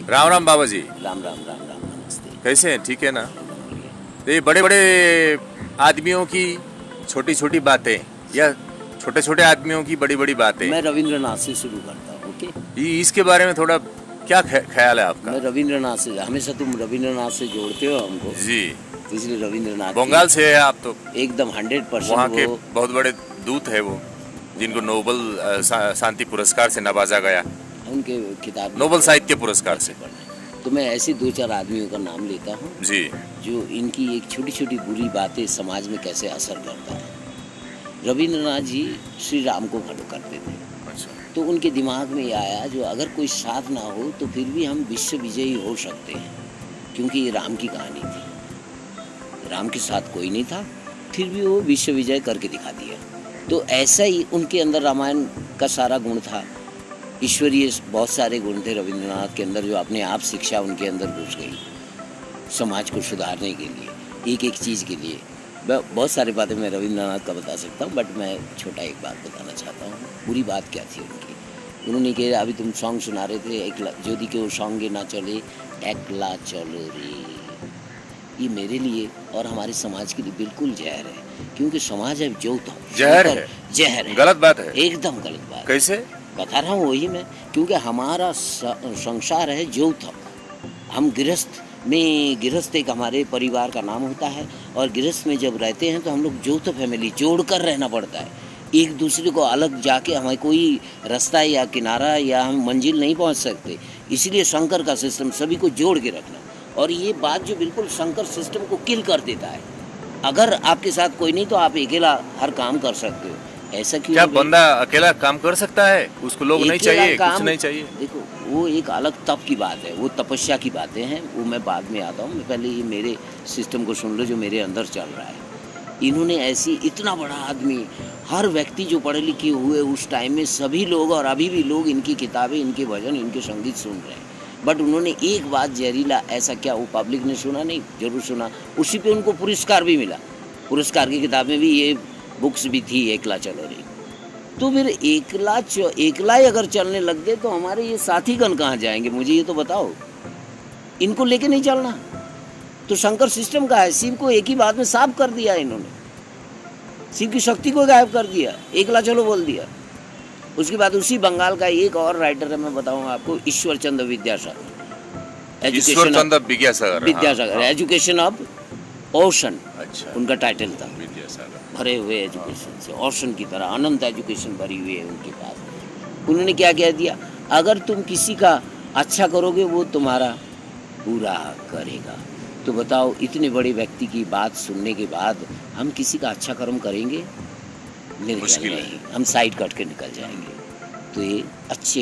राम राम बाबा जी। राम राम राम राम, नमस्ते। कैसे हैं? ठीक है ना? तो ये बड़े बड़े आदमियों की छोटी छोटी बातें या छोटे छोटे आदमियों की बड़ी बड़ी बातें, मैं रविंद्रनाथ से शुरू करता हूँ। ओके, इसके बारे में थोड़ा क्या ख्याल है आपका? मैं रविंद्रनाथ से, हमेशा तुम रविंद्रनाथ से जोड़ते हो हमको, जी, तो इसलिए रविंद्रनाथ बंगाल से है आप तो। एकदम 100%। वहाँ के बहुत बड़े दूत है वो, जिनको नोबल शांति पुरस्कार से नवाजा गया, उनके किताब नोबल साहित्य पुरस्कार से। तो मैं ऐसे 2-4 आदमियों का नाम लेता हूँ जी, जो इनकी एक छोटी छोटी बुरी बातें समाज में कैसे असर करता है। रविंद्रनाथ जी श्री राम को फॉलो करते थे, अच्छा, तो उनके दिमाग में ये आया जो अगर कोई साथ ना हो तो फिर भी हम विश्व विजयी हो सकते हैं, क्योंकि ये राम की कहानी थी। राम के साथ कोई नहीं था, फिर भी वो विश्व विजय करके दिखा दिया। तो ऐसा ही उनके अंदर रामायण का सारा गुण था, ईश्वरीय बहुत सारे गुण थे रविंद्रनाथ के अंदर, जो अपने आप शिक्षा उनके अंदर घुस गई समाज को सुधारने के लिए, एक एक चीज़ के लिए। बहुत सारी बातें मैं रविंद्रनाथ का बता सकता हूँ, बट मैं छोटा एक बात बताना चाहता हूँ। बुरी बात क्या थी उनकी? उन्होंने कहा, अभी तुम सॉन्ग सुना रहे थे, एक ज्योति के वो सॉन्ग ना चले एकला चलो रे, ये मेरे लिए और हमारे समाज के लिए बिल्कुल जहर है, क्योंकि समाज है जो था जहर है, जहर है, गलत बात है, एकदम गलत बात। कैसे बता रहा हूँ वही मैं, क्योंकि हमारा संसार है जो था, हम गृहस्थ में, गृहस्थ एक हमारे परिवार का नाम होता है, और गृहस्थ में जब रहते हैं तो हम लोग जो तो फैमिली जोड़ कर रहना पड़ता है। एक दूसरे को अलग जाके हमें कोई रास्ता या किनारा या हम मंजिल नहीं पहुंच सकते, इसलिए शंकर का सिस्टम सभी को जोड़ के रखना। और ये बात जो बिल्कुल शंकर सिस्टम को किल कर देता है, अगर आपके साथ कोई नहीं तो आप अकेला हर काम कर सकते हो। ऐसा क्यों? क्या बंदा अकेला काम कर सकता है? उसको लोग नहीं चाहिए, कुछ नहीं चाहिए? देखो, वो एक अलग तप की बात है, वो तपस्या की बातें हैं, वो मैं बाद में आता हूँ। मैं पहले ये मेरे सिस्टम को सुन लो जो मेरे अंदर चल रहा है। इन्होंने ऐसी, इतना बड़ा आदमी, हर व्यक्ति जो पढ़े लिखे हुए उस टाइम में सभी लोग और अभी भी लोग इनकी किताबें, इनके भजन, इनके संगीत सुन रहे हैं, बट उन्होंने एक बात जहरीला, ऐसा क्या वो पब्लिक ने सुना नहीं? जरूर सुना। उसी पे उनको पुरस्कार भी मिला, पुरस्कार की किताब में भी ये बुक्स भी थी, एकला चलो रे। तो फिर एकला ही अगर चलने लग गए तो हमारे ये साथीगण कहाँ जाएंगे? मुझे ये तो बताओ, इनको लेके नहीं चलना तो शंकर सिस्टम का है। शिव को एक ही बात में साफ कर दिया इन्होंने, शिव की शक्ति को गायब कर दिया, एकला चलो बोल दिया। उसके बाद उसी बंगाल का एक और राइटर है, मैं बताऊंगा आपको, Ishwar Chandra Vidyasagar, Vidyasagar, education of ocean, अच्छा, उनका टाइटल था। विद्यासागर भरे हुए एजुकेशन से, ओशन की तरह अनंत एजुकेशन भरी हुई है उनके पास। उन्होंने क्या कह दिया? अगर तुम किसी का अच्छा करोगे वो तुम्हारा बुरा करेगा। तो बताओ, इतने बड़े व्यक्ति की बात सुनने के बाद हम किसी का अच्छा कर्म करेंगे? मेरे ख्याल मुश्किल है। नहीं, हम साइड कट के निकल जाएंगे। तो ये अच्छे